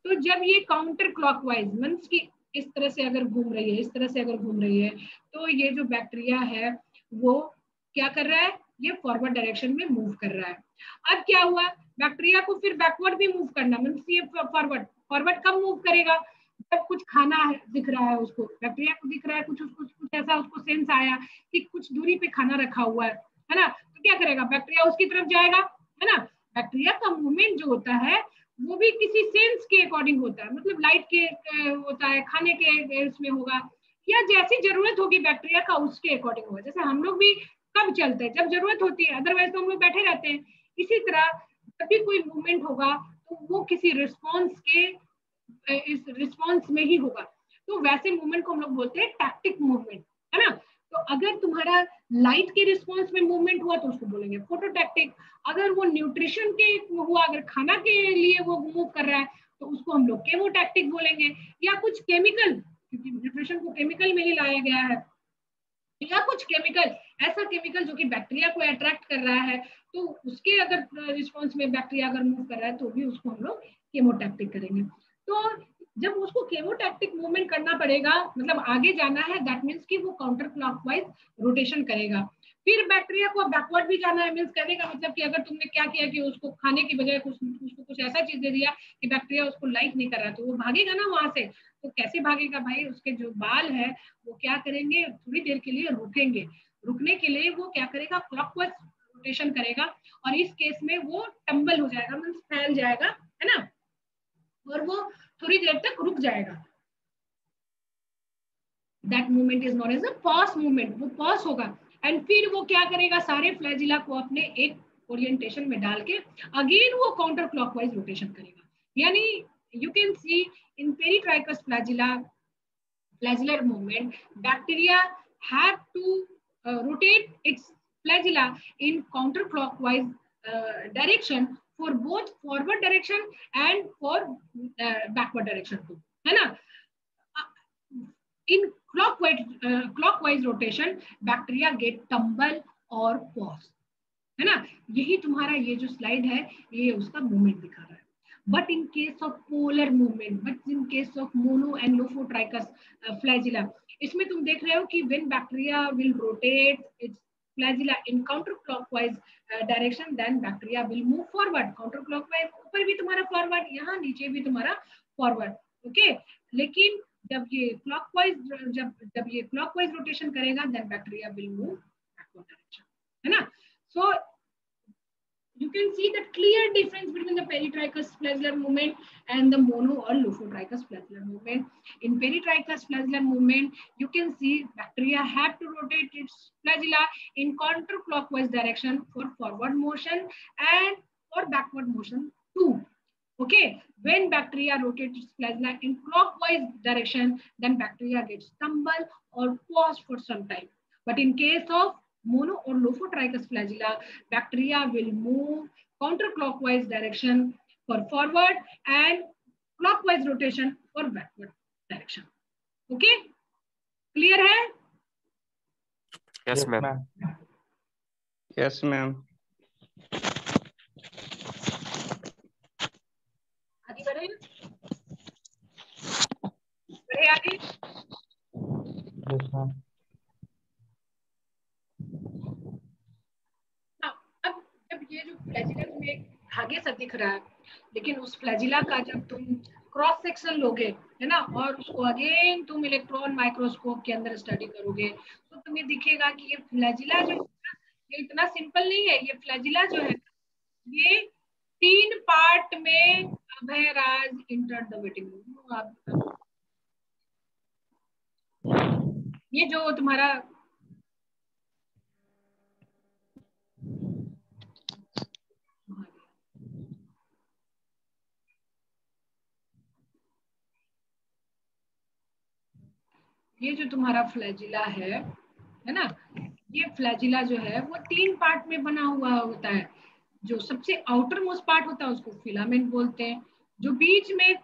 तो जब ये काउंटर क्लॉकवाइज मीन्स कि इस तरह से अगर घूम रही है, इस तरह से अगर घूम रही है, तो ये जो बैक्टीरिया है वो क्या कर रहा है, ये फॉरवर्ड डायरेक्शन में मूव कर रहा है। अब क्या हुआ, बैक्टीरिया को फिर बैकवर्ड भी मूव करना, मीन्स ये फॉरवर्ड कब मूव करेगा, जब कुछ खाना है दिख रहा है उसको, बैक्टीरिया को दिख रहा है कुछ ऐसा, उसको सेंस आया कि कुछ दूरी पे खाना रखा हुआ है ना, तो क्या करेगा, बैक्टीरिया उसकी तरफ जाएगा, है ना। बैक्टीरिया का मूवमेंट जो होता है वो भी किसी सेंस के अकॉर्डिंग होता है, मतलब लाइट के होता है, खाने के उसमें होगा, या जैसी जरूरत होगी बैक्टीरिया का उसके अकॉर्डिंग होगा। जैसे हम लोग भी कब चलते हैं, जब जरूरत होती है, अदरवाइज तो हम लोग बैठे रहते हैं। इसी तरह जब भी कोई मूवमेंट होगा तो वो किसी रिस्पॉन्स के इस रिस्पॉन्स में ही होगा। तो वैसे मूवमेंट को हम लोग बोलते हैं टैक्टिक मूवमेंट, है ना। तो अगर तुम्हारा लाइट के रिस्पॉन्स में मूवमेंट हुआ तो उसको बोलेंगे फोटोटैक्टिक। अगर वो न्यूट्रिशन के हुआ, अगर खाना के लिए वो मूव कर रहा है तो उसको हम लोग केमोटैक्टिक बोलेंगे। या कुछ केमिकल, क्योंकि न्यूट्रिशन को केमिकल में ही लाया गया है, या कुछ केमिकल, ऐसा केमिकल जो कि बैक्टीरिया को अट्रैक्ट कर रहा है, तो उसके अगर रिस्पॉन्स में बैक्टीरिया अगर मूव कर रहा है तो भी उसको हम लोग केमोटैक्टिक करेंगे। तो जब उसको केमोटैक्टिक मूवमेंट करना पड़ेगा, मतलब आगे जाना है, दैट मीन्स कि वो काउंटर क्लॉकवाइज रोटेशन करेगा। फिर बैक्टीरिया को बैकवर्ड भी जाना है, मीन्स कहने का मतलब कि अगर तुमने क्या किया कि उसको खाने की बजाय उसको कुछ ऐसा चीज दे दिया कि बैक्टीरिया उसको लाइक नहीं कर रहा, तो वो भागेगा ना वहां से। तो कैसे भागेगा भाई, उसके जो बाल है वो क्या करेंगे, थोड़ी देर के लिए रुकेंगे। रुकने के लिए वो क्या करेगा, क्लॉकवाइज रोटेशन करेगा, और इस केस में वो टम्बल हो जाएगा, मीन्स फैल जाएगा, है ना, और वो थोड़ी देर तक रुक जाएगा। That movement is known as a pause movement, वो पॉज होगा। एंड फिर वो क्या करेगा, सारे फ्लैजिला को अपने एक ओरिएंटेशन में डाल के अगेन वो काउंटर क्लॉकवाइज रोटेशन करेगा। यानी you can see in peritrichous flagella flagellar movement, bacteria have to rotate its flagella in counterclockwise direction for both forward direction and for backward direction too, है ना। In clockwise rotation, bacteria get tumble और pause, है ना। यही तुम्हारा ये जो slide है ये उसका मूवमेंट दिखा रहा है। but in case of polar movement, but in case of mono and Lophotrichus flagella, इसमें तुम देख रहे हो कि when bacteria will rotate its flagella in counterclockwise direction, then bacteria will move forward. counterclockwise ऊपर भी तुम्हारा forward, यहाँ नीचे भी तुम्हारा forward, okay? लेकिन जब ये clockwise जब ये clockwise rotation करेगा, then bacteria will move backward direction, है ना? So you can see the clear difference between the peritrichous flagellar movement and the mono or Lophotrichus flagellar movement. In peritrichous flagellar movement, you can see bacteria have to rotate its flagella in counterclockwise direction for forward motion and for backward motion too. Okay, when bacteria rotates its flagella in clockwise direction, then bacteria gets stumble or pause for some time. But in case of mono or Lophotrichus flagella, bacteria will move counterclockwise direction for forward and clockwise rotation for backward direction. Okay, clear है? Yes, ma'am. Yes, ma'am. आगे बढ़े? बढ़े आगे? Yes, ma'am. अब जब ये जो flagella में धागे सा दिख रहा है, लेकिन उस फ्लैजिला का जब तुम क्रॉस सेक्शन लोगे, है ना, और उसको अगेन तुम इलेक्ट्रॉन माइक्रोस्कोप के अंदर स्टडी करोगे, तो तुम्हें दिखेगा कि ये फ्लैजिला जो है ये इतना सिंपल नहीं है. ये फ्लैजिला जो है ये 3 पार्ट में Abhayraj enter the waiting room. ये जो तुम्हारा ये जो तुम्हारा फ्लैजिला है ना, ये फ्लैजिला जो है वो 3 पार्ट में बना हुआ होता है. जो सबसे आउटर मोस्ट पार्ट होता है उसको फिलामेंट बोलते हैं, जो बीच में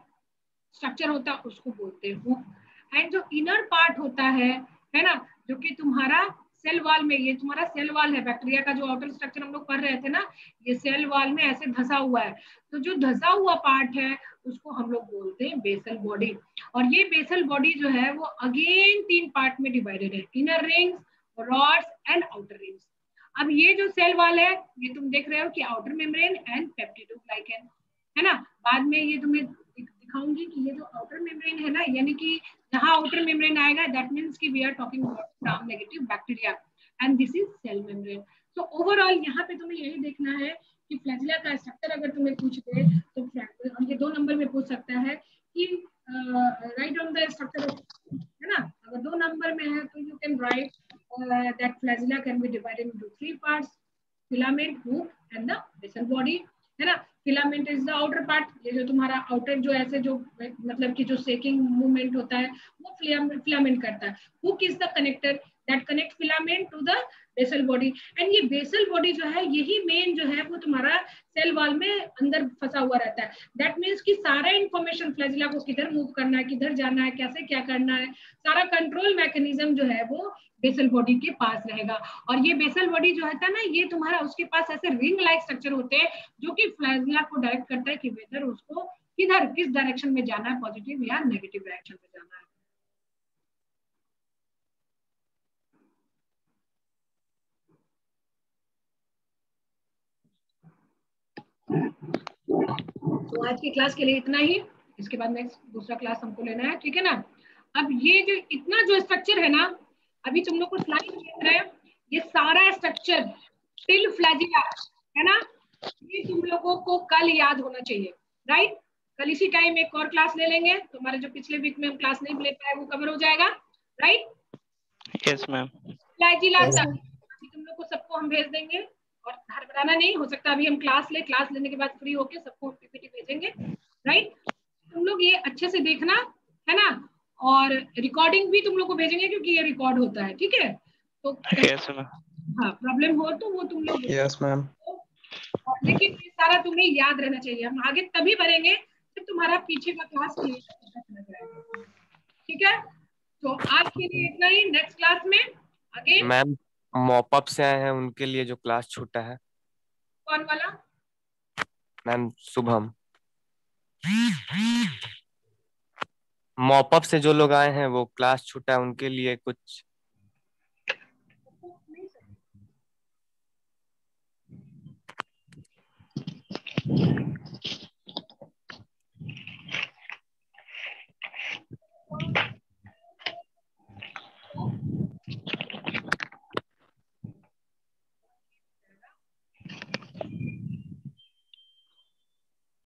स्ट्रक्चर होता है उसको बोलते हैं हुक, एंड जो इनर पार्ट होता है ना, जो कि तुम्हारा सेल वॉल में, ये तुम्हारा सेल वॉल है. बैक्टीरिया का जो आउटर स्ट्रक्चर हम लोग पढ़ रहे थे ना, ये सेल वॉल में ऐसे धंसा हुआ है. तो जो धंसा हुआ पार्ट है उसको हम लोग बोलते हैं बेसल बॉडी. और ये बेसल बॉडी जो है वो अगेन 3 पार्ट में डिवाइडेड है, inner rings, rods and outer rings. अब ये जो सेल वॉल है ये तुम देख रहे हो कि आउटर मेम्ब्रेन एंड पेप्टिडोग्लाइकन, है ना. बाद में ये तुम्हें दिखाऊंगी कि ये जो आउटर मेम्ब्रेन है ना, यानी कि जहां आउटर मेम्ब्रेन आएगा दैट मींस कि we are talking about gram negative bacteria and this is cell membrane. तो ओवरऑल यहाँ पे तुम्हें यही देखना है कि फ्लैजिला का स्ट्रक्चर अगर तुम्हें पूछ दे तो ये 2 नंबर में पूछ सकता है कि राइट ऑन द स्ट्रक्चर, है ना. अगर 2 नंबर में है तो you can write that flagella can be divided into 3 parts, filament, hook and the basal body, है ना. Filament is the outer part, ये जो तुम्हारा आउटर जो ऐसे जो मतलब कि जो सेकिंग मूवमेंट होता है वो फिलामेंट करता है. Hook is the connector that connect filament to the basal body. And ये बेसल बॉडी जो है यही मेन जो है वो तुम्हारा सेल वॉल में अंदर फंसा हुआ रहता है. दैट मीन्स कि सारा इंफॉर्मेशन फ्लैजिला को किधर मूव करना है, किधर जाना है, कैसे क्या करना है, सारा कंट्रोल मैकेनिज्म जो है वो बेसल बॉडी के पास रहेगा. और ये बेसल बॉडी जो होता है ना, ये तुम्हारा उसके पास ऐसे रिंग लाइक स्ट्रक्चर होते हैं जो कि फ्लैजिला को डायरेक्ट करता है कि वेदर उसको किधर किस डायरेक्शन में जाना है, पॉजिटिव या नेगेटिव डायरेक्शन में जाना है. तो आज की क्लास के लिए इतना ही. इसके बाद नेक्स्ट दूसरा क्लास हमको लेना है, ठीक है ना. अब ये जो इतना जो स्ट्रक्चर है ना, अभी तुम लोग को स्लाइड देख रहे हैं, ये सारा स्ट्रक्चर टिल फ्लैजिला है ना, ये तुम लोगों को कल याद होना चाहिए. राइट, कल इसी टाइम एक और क्लास ले लेंगे. तुम्हारे जो पिछले वीक में हम क्लास नहीं ले पाए वो कवर हो जाएगा. Right, yes ma'am. फ्लैजिला तक तुम लोग को सबको हम भेज देंगे. और घबराना नहीं, हो सकता है अभी हम क्लास लेने के बाद फ्री होके सबको पीपीटी भेजेंगे. राइट, तुम लोग ये अच्छे से देखना, है ना. और रिकॉर्डिंग भी तुम लोग को भेजेंगे क्योंकि ये रिकॉर्ड होता है, ठीक है. तो यस मैम. हाँ, प्रॉब्लम हो तो वो तुम लोग यस मैम. लेकिन ये सारा तुम्हें याद रहना चाहिए. हम आगे तभी बढ़ेंगे जब तुम्हारा पीछे का क्लास क्लियर, ठीक है. तो आज के लिए इतना ही. नेक्स्ट क्लास में अगेन. मैम मॉपअप से आए हैं उनके लिए जो क्लास छूटा है. कौन वाला? मैम शुभम. मॉपअप से जो लोग आए हैं वो क्लास छूटा है उनके लिए कुछ